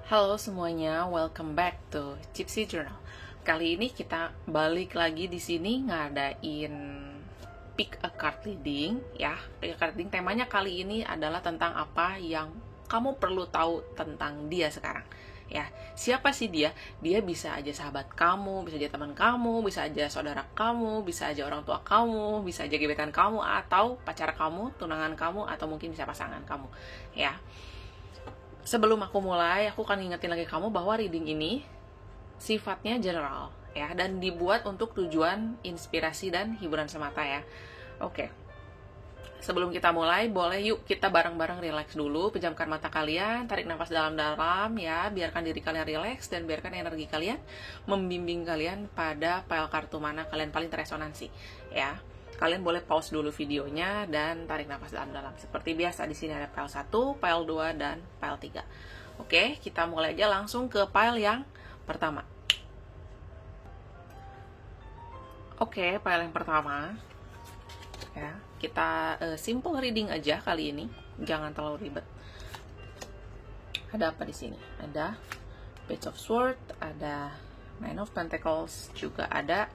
Halo semuanya, welcome back to Gypsy Journal. Kali ini kita balik lagi di sini ngadain pick a card reading ya. Pick a card reading temanya kali ini adalah tentang apa yang kamu perlu tahu tentang dia sekarang. Ya, siapa sih dia? Dia bisa aja sahabat kamu, bisa aja teman kamu, bisa aja saudara kamu, bisa aja orang tua kamu, bisa aja gebetan kamu atau pacar kamu, tunangan kamu atau mungkin bisa pasangan kamu. Ya. Sebelum aku mulai, aku akan ingetin lagi kamu bahwa reading ini sifatnya general ya, dan dibuat untuk tujuan inspirasi dan hiburan semata ya. Oke. Sebelum kita mulai, boleh yuk kita bareng-bareng relax dulu, pejamkan mata kalian, tarik nafas dalam-dalam ya, biarkan diri kalian relax dan biarkan energi kalian membimbing kalian pada pile kartu mana kalian paling teresonansi ya. Kalian boleh pause dulu videonya dan tarik nafas dalam-dalam. Seperti biasa di sini ada pile 1, pile 2 dan pile 3. Oke, kita mulai aja langsung ke pile yang pertama. Oke, pile yang pertama. Ya, kita simple reading aja kali ini. Jangan terlalu ribet. Ada apa di sini? Ada Page of Swords, ada Nine of Pentacles, juga ada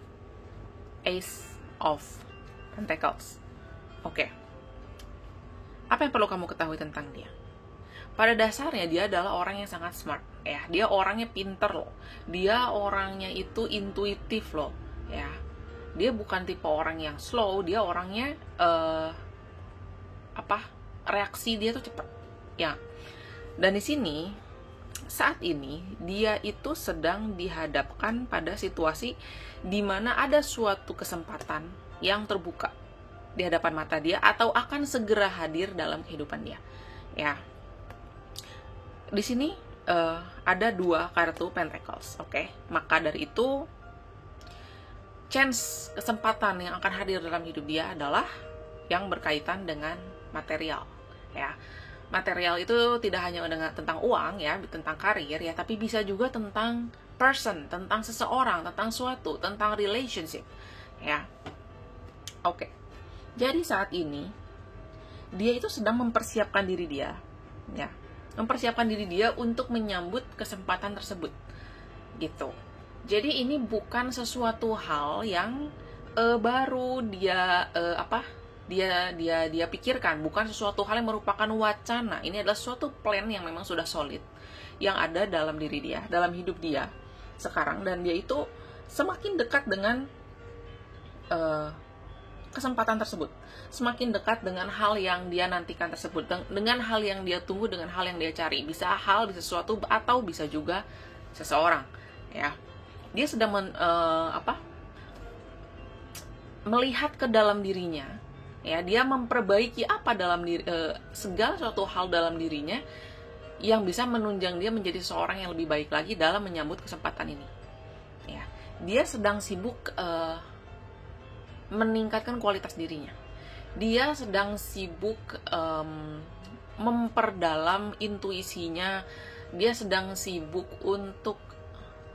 Ace of Pentacles. Oke. Apa yang perlu kamu ketahui tentang dia? Pada dasarnya dia adalah orang yang sangat smart ya. Dia orangnya pinter loh. Dia orangnya itu intuitif loh ya. Dia bukan tipe orang yang slow, dia orangnya reaksi dia tuh cepat ya. Dan di sini saat ini dia itu sedang dihadapkan pada situasi di mana ada suatu kesempatan yang terbuka di hadapan mata dia atau akan segera hadir dalam kehidupan dia. Ya. Di sini ada 2 kartu Pentacles, oke? Maka dari itu chance kesempatan yang akan hadir dalam hidup dia adalah yang berkaitan dengan material, ya. Material itu tidak hanya tentang uang ya, tentang karir ya, tapi bisa juga tentang person, tentang seseorang, tentang suatu, tentang relationship, ya. Oke. Jadi saat ini dia itu sedang mempersiapkan diri dia, ya. Mempersiapkan diri dia untuk menyambut kesempatan tersebut. Gitu. Jadi ini bukan sesuatu hal yang baru dia dia pikirkan, bukan sesuatu hal yang merupakan wacana. Ini adalah suatu plan yang memang sudah solid yang ada dalam diri dia, dalam hidup dia sekarang, dan dia itu semakin dekat dengan kesempatan tersebut, semakin dekat dengan hal yang dia nantikan tersebut, dengan hal yang dia tunggu, dengan hal yang dia cari. Bisa hal, bisa sesuatu, atau bisa juga seseorang, ya. Dia sedang melihat ke dalam dirinya, ya. Dia memperbaiki apa dalam diri, segala suatu hal dalam dirinya yang bisa menunjang dia menjadi seorang yang lebih baik lagi dalam menyambut kesempatan ini, ya. Dia sedang sibuk meningkatkan kualitas dirinya. Dia sedang sibuk memperdalam intuisinya. Dia sedang sibuk untuk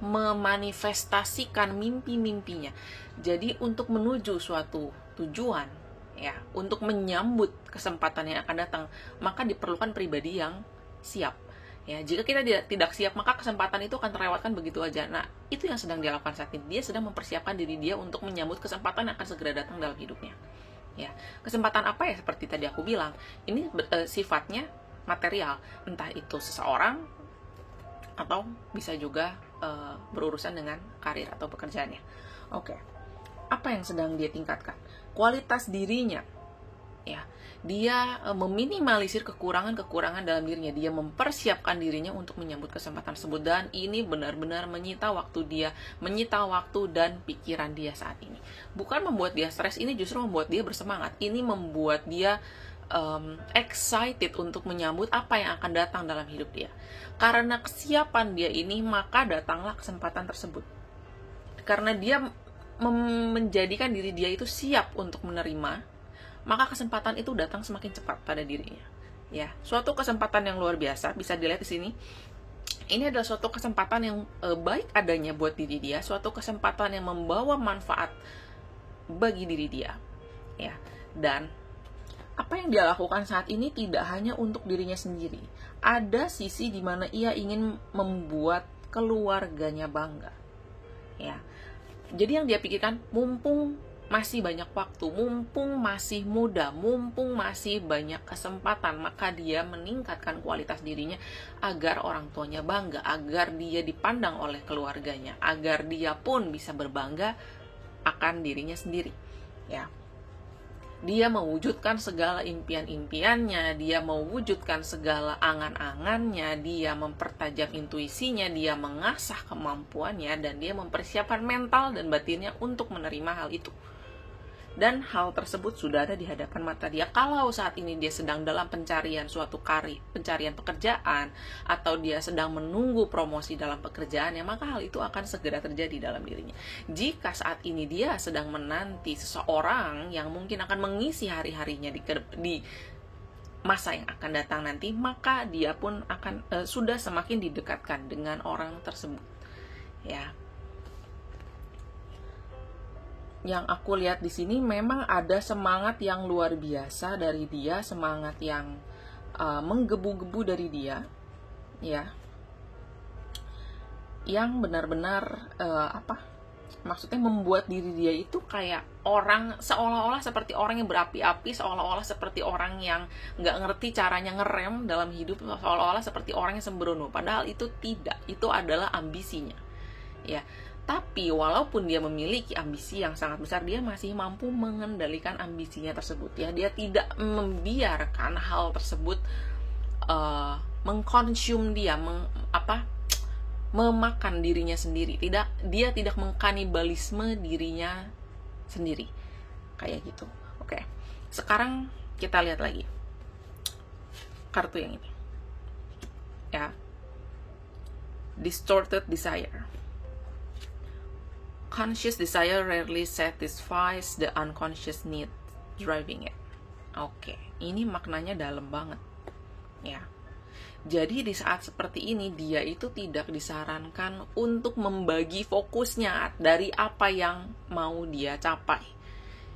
memanifestasikan mimpi-mimpinya. Jadi untuk menuju suatu tujuan, ya, untuk menyambut kesempatan yang akan datang, maka diperlukan pribadi yang siap. Ya, jika kita tidak siap, maka kesempatan itu akan terlewatkan begitu aja. Nah, itu yang sedang dia lakukan saat ini. Dia sedang mempersiapkan diri dia untuk menyambut kesempatan yang akan segera datang dalam hidupnya. Ya, kesempatan apa ya? Seperti tadi aku bilang, ini sifatnya material, entah itu seseorang atau bisa juga berurusan dengan karir atau pekerjaannya. Oke. Apa yang sedang dia tingkatkan? Kualitas dirinya. Ya, dia meminimalisir kekurangan-kekurangan dalam dirinya. Dia mempersiapkan dirinya untuk menyambut kesempatan tersebut, dan ini benar-benar menyita waktu dia, menyita waktu dan pikiran dia saat ini. Bukan membuat dia stres, ini justru membuat dia bersemangat. Ini membuat dia excited untuk menyambut apa yang akan datang dalam hidup dia. Karena kesiapan dia ini, maka datanglah kesempatan tersebut. Karena dia menjadikan diri dia itu siap untuk menerima, maka kesempatan itu datang semakin cepat pada dirinya. Ya, suatu kesempatan yang luar biasa, bisa dilihat di sini. Ini adalah suatu kesempatan yang baik adanya buat diri dia, suatu kesempatan yang membawa manfaat bagi diri dia. Ya, dan apa yang dia lakukan saat ini tidak hanya untuk dirinya sendiri. Ada sisi di mana ia ingin membuat keluarganya bangga. Ya. Jadi yang dia pikirkan, mumpung masih banyak waktu, mumpung masih muda, mumpung masih banyak kesempatan, maka dia meningkatkan kualitas dirinya agar orang tuanya bangga, agar dia dipandang oleh keluarganya, agar dia pun bisa berbangga akan dirinya sendiri. Ya. Dia mewujudkan segala impian-impiannya, dia mewujudkan segala angan-angannya, dia mempertajam intuisinya, dia mengasah kemampuannya, dan dia mempersiapkan mental dan batinnya untuk menerima hal itu. Dan hal tersebut sudah ada di hadapan mata dia. Kalau saat ini dia sedang dalam pencarian suatu pencarian pekerjaan, atau dia sedang menunggu promosi dalam pekerjaannya, maka hal itu akan segera terjadi dalam dirinya. Jika saat ini dia sedang menanti seseorang yang mungkin akan mengisi hari-harinya di masa yang akan datang nanti, maka dia pun akan sudah semakin didekatkan dengan orang tersebut. Ya. Yang aku lihat di sini memang ada semangat yang luar biasa dari dia, semangat yang menggebu-gebu dari dia, ya, yang benar-benar maksudnya membuat diri dia itu kayak orang, seolah-olah seperti orang yang berapi-api, seolah-olah seperti orang yang nggak ngerti caranya ngerem dalam hidup, seolah-olah seperti orang yang sembrono. Padahal itu tidak, itu adalah ambisinya, ya. Tapi walaupun dia memiliki ambisi yang sangat besar, dia masih mampu mengendalikan ambisinya tersebut. Ya, dia tidak membiarkan hal tersebut mengkonsum dia, memakan dirinya sendiri. Dia tidak mengkanibalisme dirinya sendiri. Kayak gitu. Oke. Sekarang kita lihat lagi kartu yang ini. Ya. Distorted desire. Conscious desire rarely satisfies the unconscious need driving it. Oke, ini maknanya dalam banget. Ya. Jadi di saat seperti ini, dia itu tidak disarankan untuk membagi fokusnya dari apa yang mau dia capai.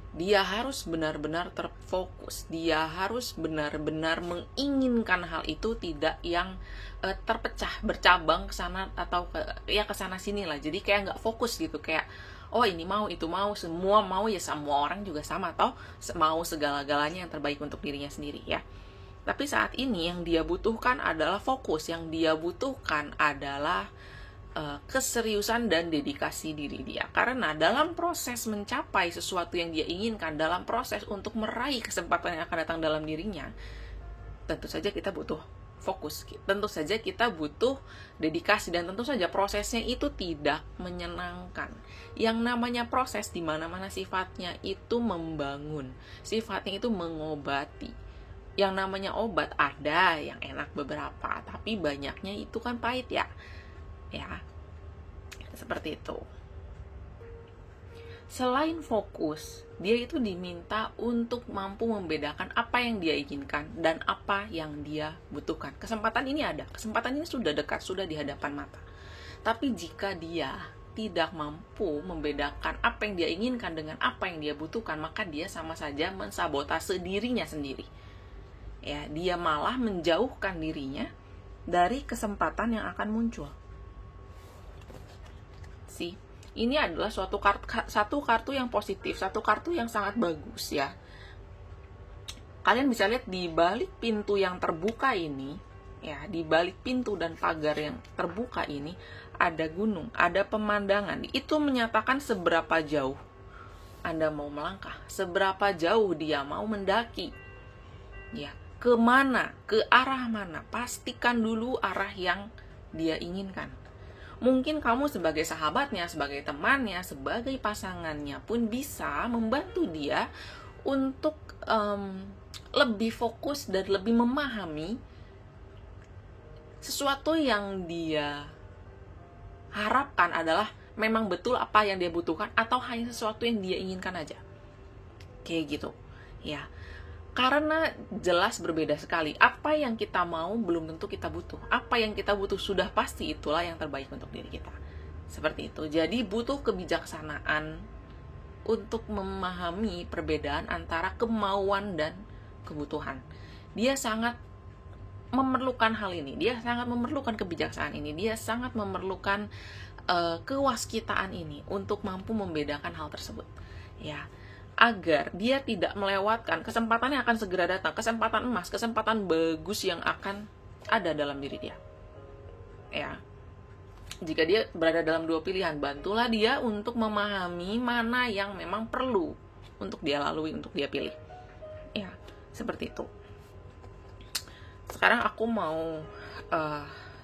Dia harus benar-benar terfokus. Dia harus benar-benar menginginkan hal itu, tidak yang terpecah, bercabang ke sana atau ke sana sini lah. Jadi kayak nggak fokus gitu, kayak oh ini mau, itu mau, semua mau, ya semua orang juga sama, atau mau segala-galanya yang terbaik untuk dirinya sendiri, ya. Tapi saat ini yang dia butuhkan adalah fokus, yang dia butuhkan adalah keseriusan dan dedikasi diri dia. Karena dalam proses mencapai sesuatu yang dia inginkan, dalam proses untuk meraih kesempatan yang akan datang dalam dirinya, tentu saja kita butuh fokus, tentu saja kita butuh dedikasi, dan tentu saja prosesnya itu tidak menyenangkan. Yang namanya proses di mana-mana sifatnya itu membangun, sifatnya itu mengobati. Yang namanya obat ada yang enak beberapa, tapi banyaknya itu kan pahit, ya. Ya, seperti itu. Selain fokus, dia itu diminta untuk mampu membedakan apa yang dia inginkan dan apa yang dia butuhkan. Kesempatan ini ada, kesempatan ini sudah dekat, sudah di hadapan mata. Tapi jika dia tidak mampu membedakan apa yang dia inginkan dengan apa yang dia butuhkan, maka dia sama saja mensabotase dirinya sendiri. Ya, dia malah menjauhkan dirinya dari kesempatan yang akan muncul. Ini adalah satu kartu yang positif, satu kartu yang sangat bagus, ya. Kalian bisa lihat di balik pintu yang terbuka ini, ya, di balik pintu dan pagar yang terbuka ini ada gunung, ada pemandangan. Itu menyatakan seberapa jauh Anda mau melangkah, seberapa jauh dia mau mendaki, ya, kemana, ke arah mana. Pastikan dulu arah yang dia inginkan. Mungkin kamu sebagai sahabatnya, sebagai temannya, sebagai pasangannya pun bisa membantu dia untuk lebih fokus dan lebih memahami sesuatu yang dia harapkan adalah memang betul apa yang dia butuhkan, atau hanya sesuatu yang dia inginkan aja. Kayak gitu, ya. Karena jelas berbeda sekali. Apa yang kita mau belum tentu kita butuh. Apa yang kita butuh sudah pasti itulah yang terbaik untuk diri kita. Seperti itu. Jadi butuh kebijaksanaan untuk memahami perbedaan antara kemauan dan kebutuhan. Dia sangat memerlukan hal ini, dia sangat memerlukan kebijaksanaan ini, dia sangat memerlukan kewaskitaan ini untuk mampu membedakan hal tersebut, ya, agar dia tidak melewatkan kesempatan yang akan segera datang, kesempatan emas, kesempatan bagus yang akan ada dalam diri dia, ya. Jika dia berada dalam dua pilihan, bantulah dia untuk memahami mana yang memang perlu untuk dia lalui, untuk dia pilih, ya, seperti itu. Sekarang aku mau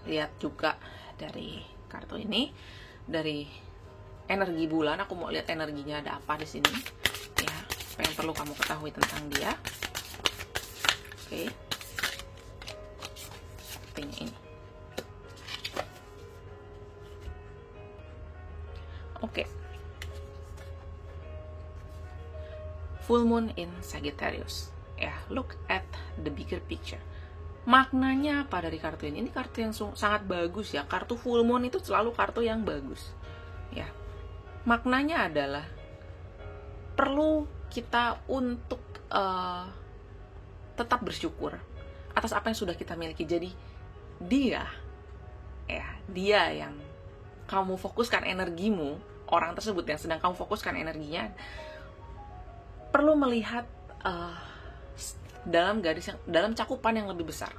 lihat juga dari kartu ini, dari energi bulan. Aku mau lihat energinya ada apa di sini, ya, apa yang perlu kamu ketahui tentang dia. Oke, sepertinya ini. Oke, full moon in Sagittarius, ya, look at the bigger picture. Maknanya apa dari kartu ini? Ini kartu yang sangat bagus, ya. Kartu full moon itu selalu kartu yang bagus, ya. Maknanya adalah perlu kita untuk tetap bersyukur atas apa yang sudah kita miliki. Jadi dia yang kamu fokuskan energimu, orang tersebut yang sedang kamu fokuskan energinya, perlu melihat dalam cakupan yang lebih besar.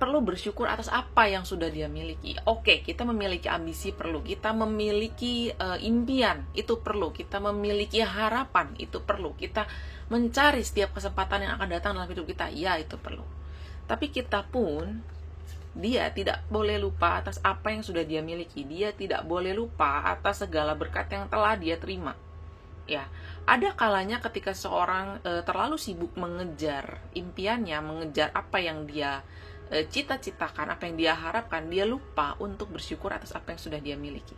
Perlu bersyukur atas apa yang sudah dia miliki. Oke, kita memiliki ambisi, perlu. Kita memiliki impian, itu perlu. Kita memiliki harapan, itu perlu. Kita mencari setiap kesempatan yang akan datang dalam hidup kita, ya, itu perlu. Tapi kita pun, dia tidak boleh lupa atas apa yang sudah dia miliki. Dia tidak boleh lupa atas segala berkat yang telah dia terima, ya. Ada kalanya ketika seorang terlalu sibuk mengejar impiannya, mengejar apa yang dia cita-citakan, apa yang dia harapkan, dia lupa untuk bersyukur atas apa yang sudah dia miliki,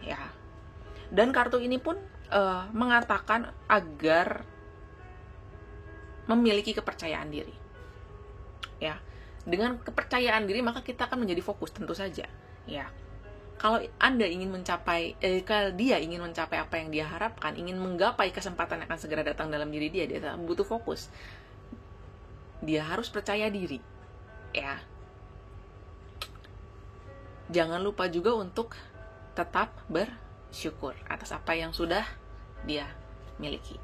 ya. Dan kartu ini pun mengatakan agar memiliki kepercayaan diri, ya. Dengan kepercayaan diri maka kita akan menjadi fokus, tentu saja, ya. Kalau Anda ingin mencapai, kalau dia ingin mencapai apa yang dia harapkan, ingin menggapai kesempatan yang akan segera datang dalam diri dia butuh fokus. Dia harus percaya diri, ya. Jangan lupa juga untuk tetap bersyukur atas apa yang sudah dia miliki.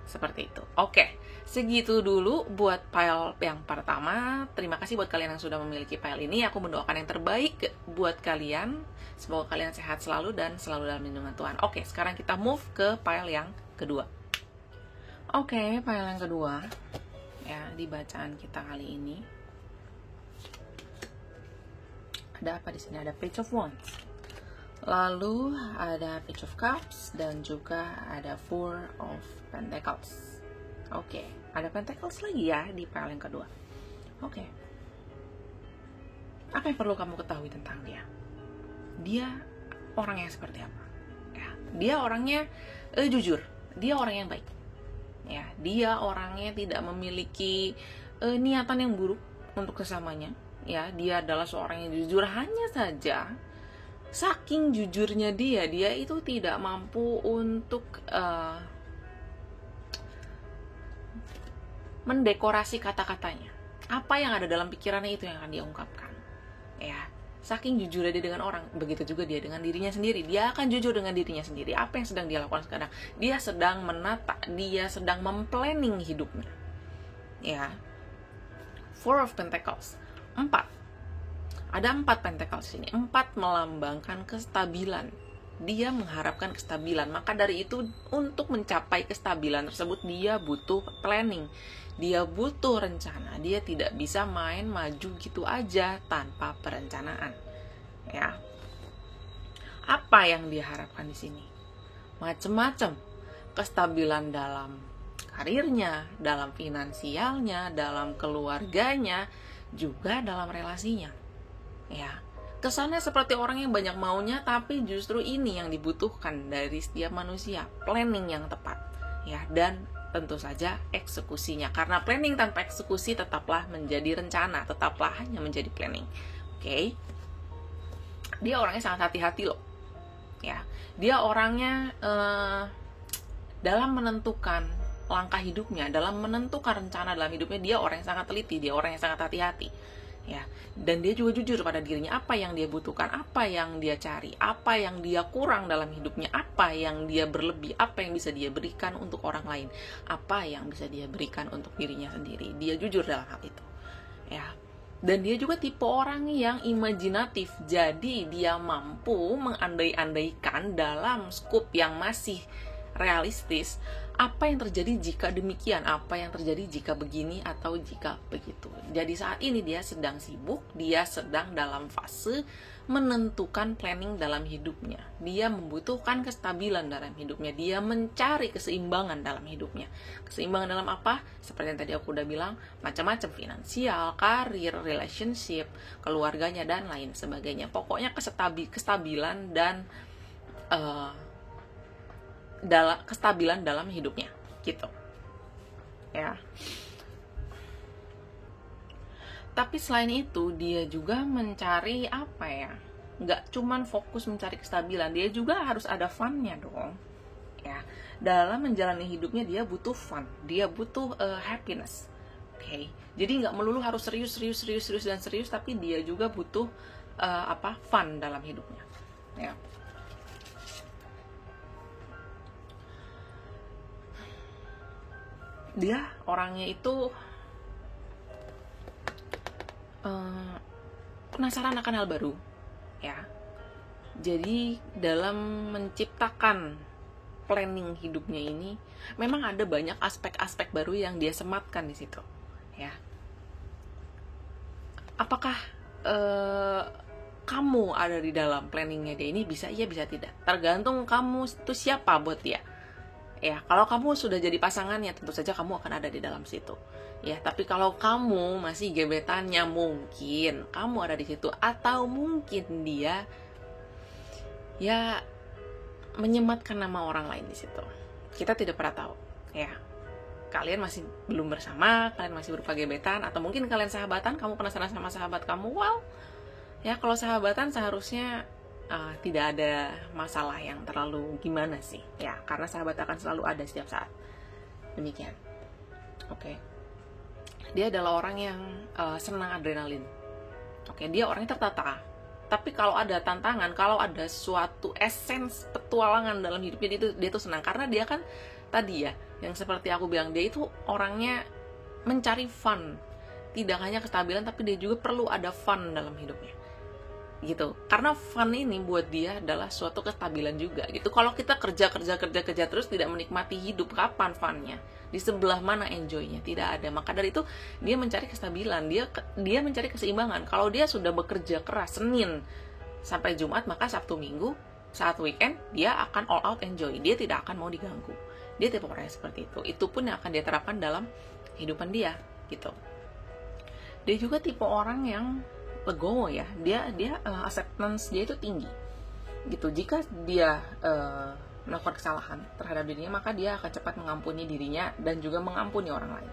Seperti itu. Oke, segitu dulu buat file yang pertama. Terima kasih buat kalian yang sudah memiliki file ini. Aku mendoakan yang terbaik buat kalian. Semoga kalian sehat selalu dan selalu dalam lindungan Tuhan. Oke, sekarang kita move ke file yang kedua. Oke, file yang kedua, ya, di bacaan kita kali ini. Ada apa di sini? Ada Page of Wands. Lalu ada Page of Cups dan juga ada Four of Pentacles. Oke, ada Pentacles lagi ya di file yang kedua. Oke. Apa yang perlu kamu ketahui tentang dia? Dia orang yang seperti apa? Ya, dia orangnya jujur. Dia orang yang baik. Ya, dia orangnya tidak memiliki niatan yang buruk untuk sesamanya. Ya, dia adalah seorang yang jujur, hanya saja saking jujurnya dia itu tidak mampu untuk mendekorasi kata-katanya. Apa yang ada dalam pikirannya itu yang akan dia ungkapkan, ya. Saking jujurnya dia dengan orang, begitu juga dia dengan dirinya sendiri. Dia akan jujur dengan dirinya sendiri. Apa yang sedang dia lakukan sekarang? Dia sedang menata, dia sedang memplanning hidupnya, ya. Four of Pentacles, 4. Ada 4 pentacles sini. 4 melambangkan kestabilan. Dia mengharapkan kestabilan. Maka dari itu, untuk mencapai kestabilan tersebut, dia butuh planning. Dia butuh rencana. Dia tidak bisa main maju gitu aja tanpa perencanaan, ya. Apa yang dia harapkan di sini? Macam-macam. Kestabilan dalam karirnya, dalam finansialnya, dalam keluarganya, juga dalam relasinya. Ya, kesannya seperti orang yang banyak maunya, tapi justru ini yang dibutuhkan dari setiap manusia, planning yang tepat, ya, dan tentu saja eksekusinya. Karena planning tanpa eksekusi tetaplah menjadi rencana, tetaplah hanya menjadi planning. Oke. Dia orangnya sangat hati-hati loh, ya. Dia orangnya dalam menentukan langkah hidupnya, dalam menentukan rencana dalam hidupnya, dia orang yang sangat teliti, dia orang yang sangat hati-hati. Ya, dan dia juga jujur pada dirinya apa yang dia butuhkan, apa yang dia cari, apa yang dia kurang dalam hidupnya, apa yang dia berlebih, apa yang bisa dia berikan untuk orang lain, apa yang bisa dia berikan untuk dirinya sendiri. Dia jujur dalam hal itu. Ya. Dan dia juga tipe orang yang imajinatif. Jadi dia mampu mengandai-andaikan dalam skup yang masih realistis apa yang terjadi jika demikian, apa yang terjadi jika begini atau jika begitu. Jadi saat ini dia sedang sibuk, dia sedang dalam fase menentukan planning dalam hidupnya. Dia membutuhkan kestabilan dalam hidupnya, dia mencari keseimbangan dalam hidupnya. Keseimbangan dalam apa? Seperti yang tadi aku udah bilang, macam-macam, finansial, karir, relationship, keluarganya, dan lain sebagainya. Pokoknya kestabilan dan kestabilan dalam hidupnya gitu ya. Tapi selain itu dia juga mencari apa ya, nggak cuman fokus mencari kestabilan, dia juga harus ada fun-nya dong ya. Dalam menjalani hidupnya dia butuh fun, dia butuh happiness. Oke. Jadi nggak melulu harus serius, tapi dia juga butuh fun dalam hidupnya ya. Dia orangnya itu penasaran akan hal baru ya. Jadi dalam menciptakan planning hidupnya ini memang ada banyak aspek-aspek baru yang dia sematkan di situ ya. Apakah kamu ada di dalam planningnya dia ini? Bisa iya, bisa tidak, tergantung kamu itu siapa buat dia. Ya, kalau kamu sudah jadi pasangannya, tentu saja kamu akan ada di dalam situ. Ya, tapi kalau kamu masih gebetannya, mungkin kamu ada di situ, atau mungkin dia ya menyematkan nama orang lain di situ. Kita tidak pernah tahu. Ya, kalian masih belum bersama, kalian masih berupa gebetan, atau mungkin kalian sahabatan, kamu penasaran sama sahabat kamu. Well, ya kalau sahabatan seharusnya tidak ada masalah yang terlalu gimana sih ya, karena sahabat akan selalu ada setiap saat. Demikian. Oke. Dia adalah orang yang senang adrenalin. Oke, dia orangnya tertata. Tapi kalau ada tantangan, kalau ada suatu essence petualangan dalam hidupnya, dia tuh senang, karena dia kan tadi ya, yang seperti aku bilang, dia itu orangnya mencari fun. Tidak hanya kestabilan, tapi dia juga perlu ada fun dalam hidupnya. Gitu, karena fun ini buat dia adalah suatu kestabilan juga gitu. Kalau kita kerja terus tidak menikmati hidup, kapan funnya? Di sebelah mana enjoynya? Tidak ada. Maka dari itu dia mencari kestabilan, dia mencari keseimbangan. Kalau dia sudah bekerja keras Senin sampai Jumat, maka Sabtu Minggu saat weekend dia akan all out enjoy, dia tidak akan mau diganggu. Dia tipe orang yang seperti itu. Itu pun yang akan dia terapkan dalam kehidupan dia gitu. Dia juga tipe orang yang legowo ya, dia acceptance dia itu tinggi gitu. Jika dia melakukan kesalahan terhadap dirinya, maka dia akan cepat mengampuni dirinya dan juga mengampuni orang lain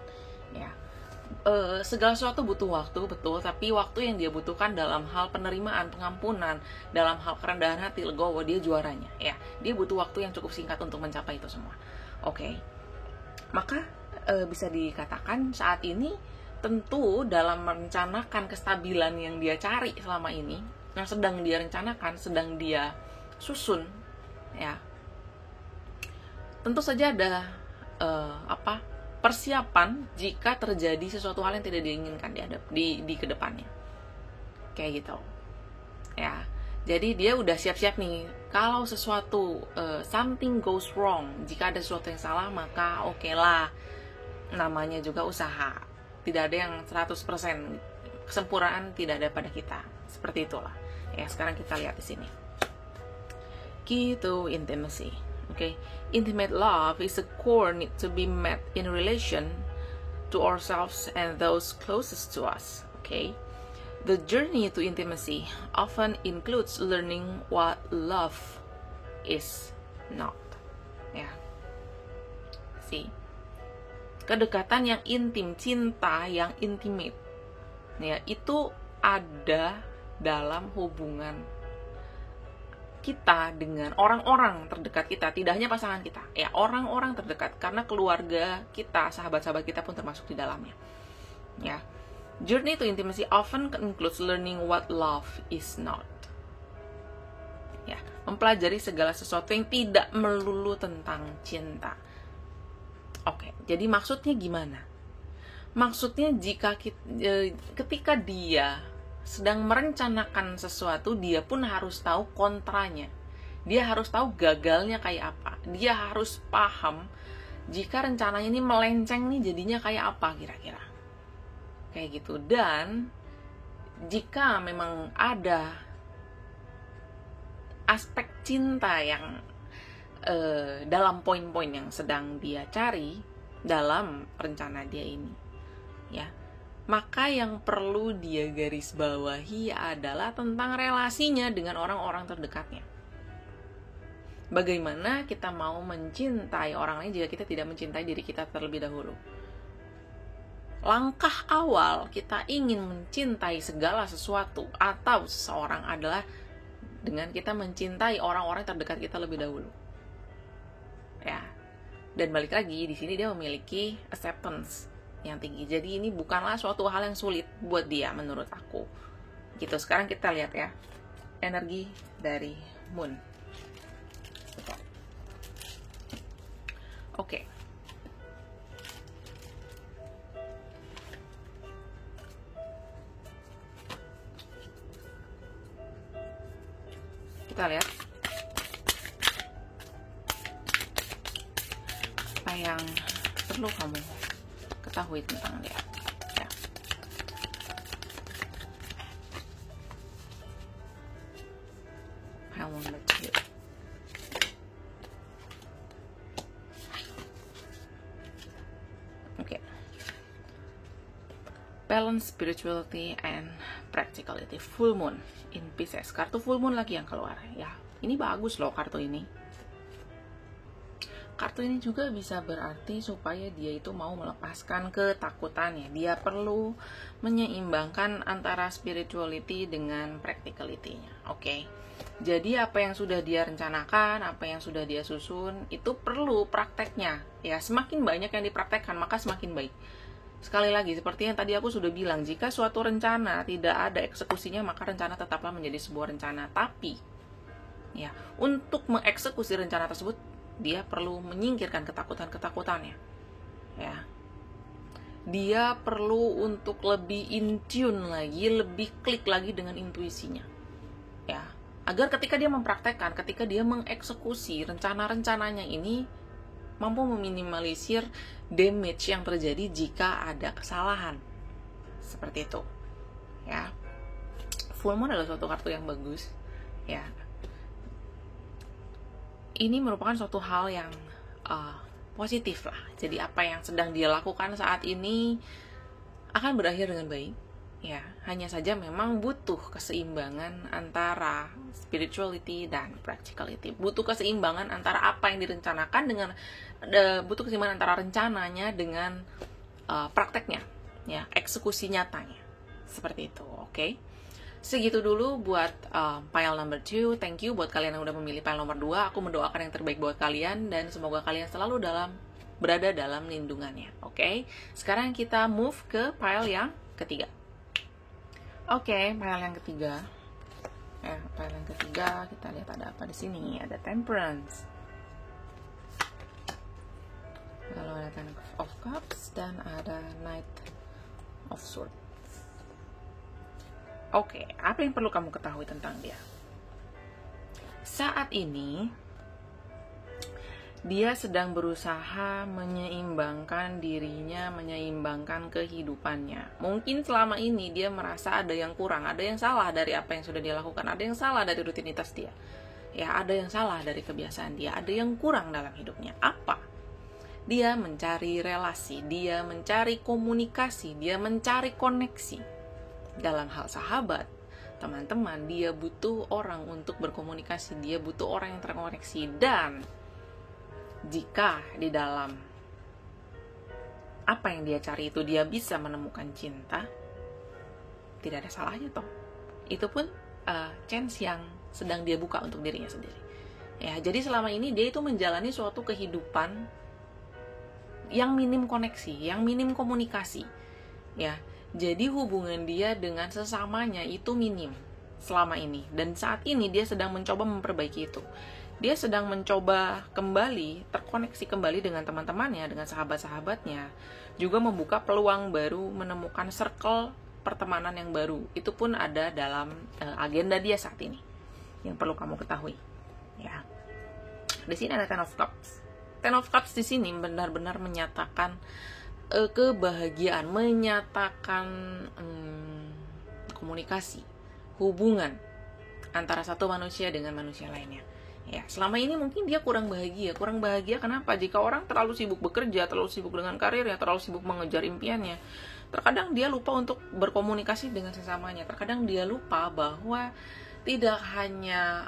ya. Segala sesuatu butuh waktu, betul, tapi waktu yang dia butuhkan dalam hal penerimaan, pengampunan, dalam hal kerendahan hati, legowo, dia juaranya ya. Dia butuh waktu yang cukup singkat untuk mencapai itu semua. Oke. Maka bisa dikatakan saat ini tentu dalam merencanakan kestabilan yang dia cari selama ini, yang sedang dia rencanakan, sedang dia susun ya, tentu saja ada persiapan jika terjadi sesuatu hal yang tidak diinginkan di kedepannya kayak gitu ya. Jadi dia udah siap-siap nih, kalau sesuatu something goes wrong, jika ada sesuatu yang salah, maka oke lah, namanya juga usaha. Tidak ada yang 100% kesempurnaan, tidak ada pada kita. Seperti itulah. Ya, sekarang kita lihat di sini. Key to intimacy. Okay. Intimate love is a core need to be met in relation to ourselves and those closest to us. Okay. The journey to intimacy often includes learning what love is not. Ya. See. Kedekatan yang intim, cinta yang intimate, ya, itu ada dalam hubungan kita dengan orang-orang terdekat kita, tidak hanya pasangan kita, ya orang-orang terdekat, karena keluarga kita, sahabat-sahabat kita pun termasuk di dalamnya. Ya, journey to intimacy often includes learning what love is not. Ya, mempelajari segala sesuatu yang tidak melulu tentang cinta. Oke, jadi maksudnya gimana? Maksudnya ketika dia sedang merencanakan sesuatu, dia pun harus tahu kontranya. Dia harus tahu gagalnya kayak apa. Dia harus paham jika rencananya ini melenceng nih jadinya kayak apa kira-kira. Kayak gitu. Dan jika memang ada aspek cinta yang dalam poin-poin yang sedang dia cari dalam rencana dia ini, ya, maka yang perlu dia garis bawahi adalah tentang relasinya dengan orang-orang terdekatnya. Bagaimana kita mau mencintai orang lain jika kita tidak mencintai diri kita terlebih dahulu? Langkah awal kita ingin mencintai segala sesuatu atau seseorang adalah dengan kita mencintai orang-orang terdekat kita lebih dahulu. Ya. Dan balik lagi, di sini dia memiliki acceptance yang tinggi. Jadi ini bukanlah suatu hal yang sulit buat dia menurut aku. Gitu. Sekarang kita lihat ya energi dari Moon. Oke. Kita lihat apa yang perlu kamu ketahui tentang dia. Ya. Pile number 2. Oke. Balance, spirituality, and practicality. Full Moon in Pisces. Kartu Full Moon lagi yang keluar. Ya, ini bagus loh kartu ini. Kartu ini juga bisa berarti supaya dia itu mau melepaskan ketakutannya. Dia perlu menyeimbangkan antara spirituality dengan practicality-nya. Oke. Jadi apa yang sudah dia rencanakan, apa yang sudah dia susun, itu perlu prakteknya. Ya, semakin banyak yang dipraktekkan, maka semakin baik. Sekali lagi, seperti yang tadi aku sudah bilang, jika suatu rencana tidak ada eksekusinya, maka rencana tetaplah menjadi sebuah rencana. Tapi, ya, untuk mengeksekusi rencana tersebut, dia perlu menyingkirkan ketakutan-ketakutannya. Ya. Dia perlu untuk lebih in tune lagi, lebih klik lagi dengan intuisinya. Ya. Agar ketika dia mempraktekkan, ketika dia mengeksekusi rencana-rencananya ini, mampu meminimalisir damage yang terjadi jika ada kesalahan. Seperti itu. Ya. Full Moon adalah suatu kartu yang bagus. Ya. Ini merupakan suatu hal yang positif lah. Jadi apa yang sedang dia lakukan saat ini akan berakhir dengan baik. Ya, hanya saja memang butuh keseimbangan antara spirituality dan practicality. Butuh keseimbangan antara apa yang direncanakan dengan butuh keseimbangan antara rencananya dengan prakteknya, ya, eksekusi nyatanya. Seperti itu, oke? Segitu dulu buat pile number 2. Thank you buat kalian yang udah memilih pile nomor 2. Aku mendoakan yang terbaik buat kalian dan semoga kalian selalu berada dalam lindungannya. Oke. Sekarang kita move ke pile yang ketiga. Oke, pile yang ketiga. Pile yang ketiga kita lihat ada apa di sini. Ada Temperance. Lalu ada Ten of Cups dan ada Knight of Swords. Oke, apa yang perlu kamu ketahui tentang dia? Saat ini, dia sedang berusaha menyeimbangkan dirinya, menyeimbangkan kehidupannya. Mungkin selama ini dia merasa ada yang kurang, ada yang salah dari apa yang sudah dia lakukan, ada yang salah dari rutinitas dia. Ya, ada yang salah dari kebiasaan dia, ada yang kurang dalam hidupnya. Apa? Dia mencari relasi, dia mencari komunikasi, dia mencari koneksi. Dalam hal sahabat, teman-teman, dia butuh orang untuk berkomunikasi, dia butuh orang yang terkoneksi. Dan jika di dalam apa yang dia cari itu dia bisa menemukan cinta, tidak ada salahnya toh. Itu pun chance yang sedang dia buka untuk dirinya sendiri. Ya, jadi selama ini dia itu menjalani suatu kehidupan yang minim koneksi, yang minim komunikasi. Ya, jadi hubungan dia dengan sesamanya itu minim selama ini. Dan saat ini dia sedang mencoba memperbaiki itu. Dia sedang mencoba kembali, terkoneksi kembali dengan teman-temannya, dengan sahabat-sahabatnya. Juga membuka peluang baru, menemukan circle pertemanan yang baru. Itu pun ada dalam agenda dia saat ini. Yang perlu kamu ketahui. Ya. Di sini ada Ten of Cups. Ten of Cups di sini benar-benar menyatakan kebahagiaan, menyatakan komunikasi, hubungan antara satu manusia dengan manusia lainnya. Ya, selama ini mungkin dia kurang bahagia. Kurang bahagia kenapa? Jika orang terlalu sibuk bekerja, terlalu sibuk dengan karirnya, terlalu sibuk mengejar impiannya, terkadang dia lupa untuk berkomunikasi dengan sesamanya. Terkadang dia lupa bahwa tidak hanya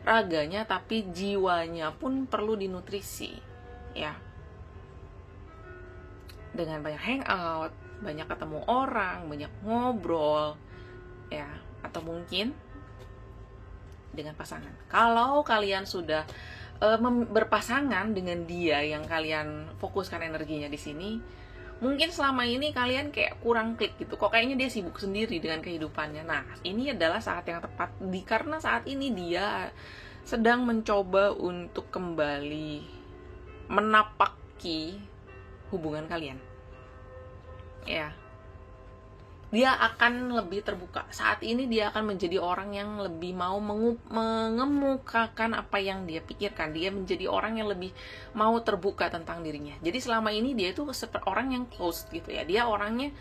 raganya, tapi jiwanya pun perlu dinutrisi. Ya, dengan banyak hangout, banyak ketemu orang, banyak ngobrol, ya, atau mungkin dengan pasangan. Kalau kalian sudah berpasangan dengan dia yang kalian fokuskan energinya di sini, mungkin selama ini kalian kayak kurang klik gitu. Kok kayaknya dia sibuk sendiri dengan kehidupannya. Nah, ini adalah saat yang tepat karena saat ini dia sedang mencoba untuk kembali menapaki hubungan kalian. Ya. Dia akan lebih terbuka. Saat ini dia akan menjadi orang yang lebih mau mengemukakan apa yang dia pikirkan. Dia menjadi orang yang lebih mau terbuka tentang dirinya. Jadi selama ini dia itu seperti orang yang closed gitu ya. Dia orangnya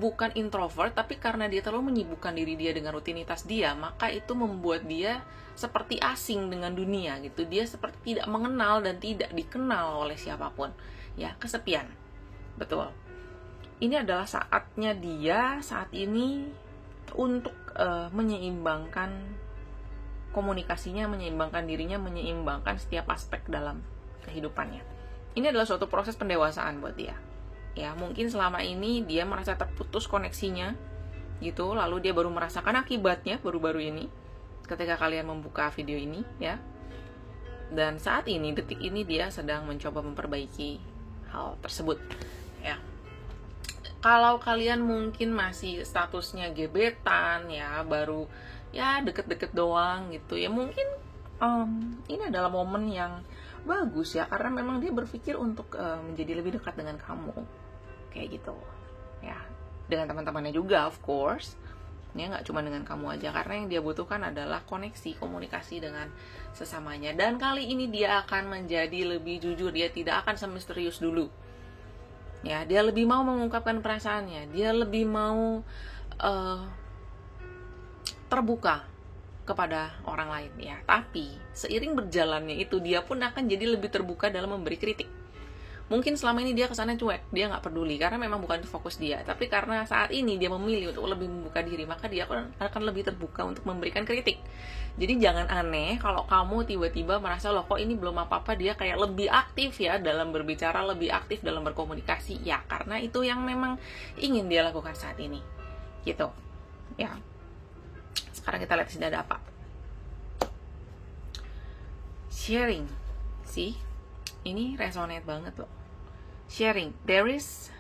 bukan introvert, tapi karena dia terlalu menyibukkan diri dia dengan rutinitas dia, maka itu membuat dia seperti asing dengan dunia gitu. Dia seperti tidak mengenal dan tidak dikenal oleh siapapun. Ya, kesepian. Betul. Ini adalah saatnya dia saat ini untuk menyeimbangkan komunikasinya, menyeimbangkan dirinya, menyeimbangkan setiap aspek dalam kehidupannya. Ini adalah suatu proses pendewasaan buat dia. Ya, mungkin selama ini dia merasa terputus koneksinya gitu, lalu dia baru merasakan akibatnya baru-baru ini ketika kalian membuka video ini ya. Dan saat ini, detik ini dia sedang mencoba memperbaiki hal tersebut ya. Kalau kalian mungkin masih statusnya gebetan ya, baru ya deket-deket doang gitu ya, mungkin ini adalah momen yang bagus ya, karena memang dia berpikir untuk menjadi lebih dekat dengan kamu kayak gitu ya, dengan teman-temannya juga of course ya, nggak cuma dengan kamu aja, karena yang dia butuhkan adalah koneksi, komunikasi dengan sesamanya. Dan kali ini dia akan menjadi lebih jujur, dia tidak akan semisterius dulu. Ya, dia lebih mau mengungkapkan perasaannya, dia lebih mau terbuka kepada orang lain ya. Tapi seiring berjalannya itu dia pun akan jadi lebih terbuka dalam memberi kritik. Mungkin selama ini dia kesannya cuek, dia nggak peduli karena memang bukan fokus dia. Tapi karena saat ini dia memilih untuk lebih membuka diri, maka dia akan lebih terbuka untuk memberikan kritik. Jadi jangan aneh kalau kamu tiba-tiba merasa loh kok ini belum apa-apa, dia kayak lebih aktif ya dalam berbicara, lebih aktif dalam berkomunikasi. Ya karena itu yang memang ingin dia lakukan saat ini. Gitu. Ya. Sekarang kita lihat di sini ada apa. Sharing. See? Ini resonate banget loh. Sharing. There is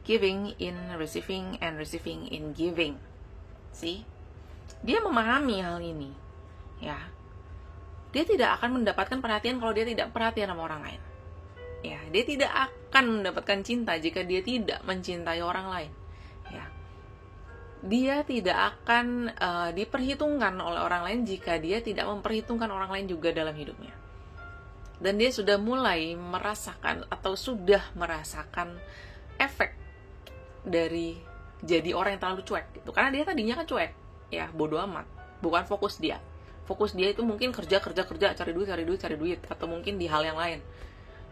giving in receiving and receiving in giving. See? Dia memahami hal ini. Ya. Dia tidak akan mendapatkan perhatian kalau dia tidak perhatian sama orang lain. Ya, dia tidak akan mendapatkan cinta jika dia tidak mencintai orang lain. Ya. Dia tidak akan diperhitungkan oleh orang lain jika dia tidak memperhitungkan orang lain juga dalam hidupnya. Dan dia sudah mulai merasakan atau sudah merasakan efek dari jadi orang yang terlalu cuek gitu. Karena dia tadinya kan cuek, ya bodoh amat, bukan fokus dia. Fokus dia itu mungkin kerja, cari duit, atau mungkin di hal yang lain.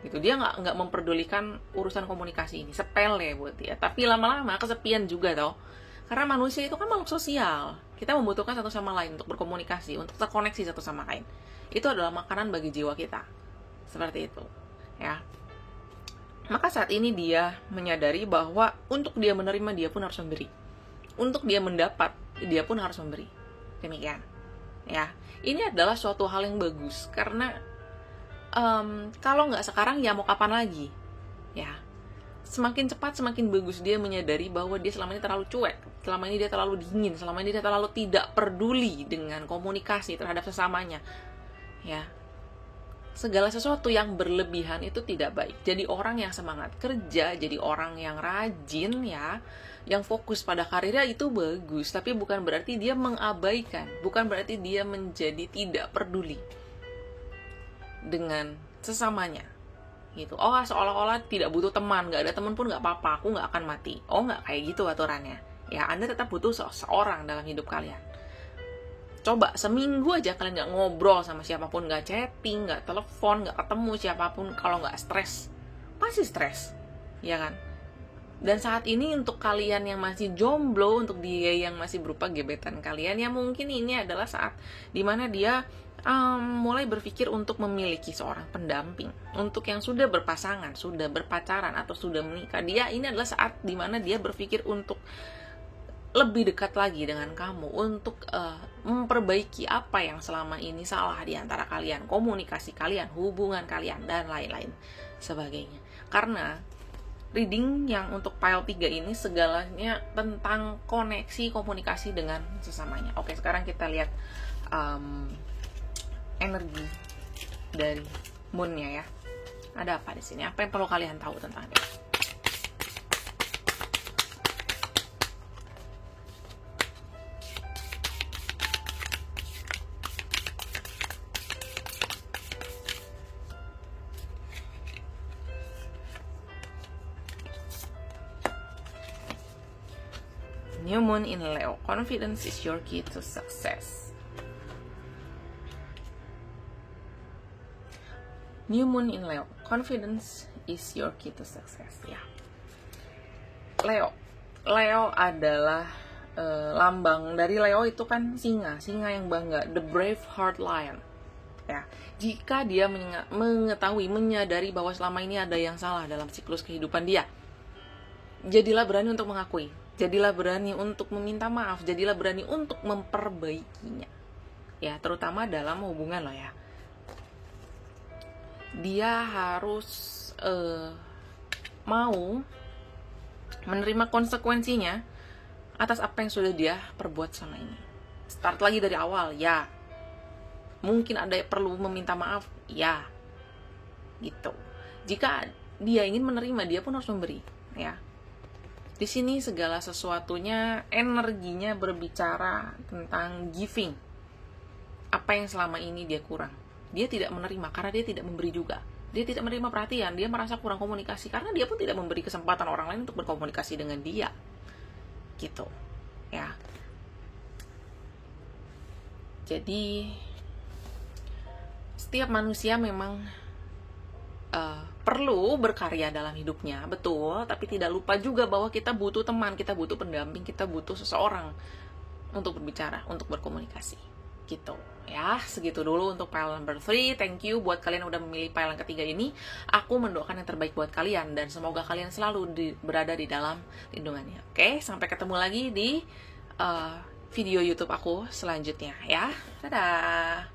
Gitu. Dia nggak memperdulikan urusan komunikasi ini, sepele buat dia. Tapi lama-lama kesepian juga toh. Karena manusia itu kan makhluk sosial. Kita membutuhkan satu sama lain untuk berkomunikasi, untuk terkoneksi satu sama lain. Itu adalah makanan bagi jiwa kita. Seperti itu, ya. Maka saat ini dia menyadari bahwa untuk dia menerima, dia pun harus memberi. Untuk dia mendapat, dia pun harus memberi. Demikian. ya. Ini adalah suatu hal yang bagus, karena kalau nggak sekarang ya mau kapan lagi, ya. Semakin cepat semakin bagus dia menyadari bahwa dia selama ini terlalu cuek, selama ini dia terlalu dingin, selama ini dia terlalu tidak peduli dengan komunikasi terhadap sesamanya, ya. Segala sesuatu yang berlebihan itu tidak baik. Jadi orang yang semangat kerja, jadi orang yang rajin, ya, yang fokus pada karirnya itu bagus, tapi bukan berarti dia mengabaikan, bukan berarti dia menjadi tidak peduli dengan sesamanya gitu. Oh, seolah-olah tidak butuh teman, nggak ada teman pun nggak apa-apa, aku nggak akan mati. Oh, nggak kayak gitu aturannya, ya. Anda tetap butuh seorang dalam hidup kalian. Coba seminggu aja kalian nggak ngobrol sama siapapun, nggak chatting, nggak telepon, nggak ketemu siapapun, kalau nggak stres, pasti stres, ya kan? Dan saat ini untuk kalian yang masih jomblo, untuk dia yang masih berupa gebetan kalian, ya mungkin ini adalah saat dimana dia mulai berpikir untuk memiliki seorang pendamping. Untuk yang sudah berpasangan, sudah berpacaran, atau sudah menikah, dia ini adalah saat dimana dia berpikir untuk lebih dekat lagi dengan kamu, untuk memperbaiki apa yang selama ini salah di antara kalian, komunikasi kalian, hubungan kalian, dan lain-lain sebagainya. Karena reading yang untuk pile 3 ini segalanya tentang koneksi, komunikasi dengan sesamanya. Oke, sekarang kita lihat energi dari moon-nya, ya. Ada apa di sini? Apa yang perlu kalian tahu tentang dia? New Moon in Leo. Confidence is your key to success. New Moon in Leo. Confidence is your key to success. Ya. Leo adalah lambang dari Leo itu kan singa yang bangga, the brave heart lion. Ya. Jika dia mengetahui, menyadari bahwa selama ini ada yang salah dalam siklus kehidupan dia, jadilah berani untuk mengakui, jadilah berani untuk meminta maaf, jadilah berani untuk memperbaikinya. Ya, terutama dalam hubungan lo, ya. Dia harus mau menerima konsekuensinya atas apa yang sudah dia perbuat selama ini. Start lagi dari awal, ya. Mungkin ada yang perlu meminta maaf, ya. Gitu. Jika dia ingin menerima, dia pun harus memberi, ya. Di sini segala sesuatunya, energinya berbicara tentang giving. Apa yang selama ini dia kurang, dia tidak menerima karena dia tidak memberi juga. Dia tidak menerima perhatian, dia merasa kurang komunikasi karena dia pun tidak memberi kesempatan orang lain untuk berkomunikasi dengan dia. Gitu, ya. Jadi setiap manusia memang perlu berkarya dalam hidupnya, betul, tapi tidak lupa juga bahwa kita butuh teman, kita butuh pendamping, kita butuh seseorang untuk berbicara, untuk berkomunikasi. Gitu, ya. Segitu dulu untuk pile number 3. Thank you buat kalian yang udah memilih pile yang ketiga ini. Aku mendoakan yang terbaik buat kalian dan semoga kalian selalu berada di dalam lindungannya. Oke, sampai ketemu lagi di video YouTube aku selanjutnya, ya. Dadah.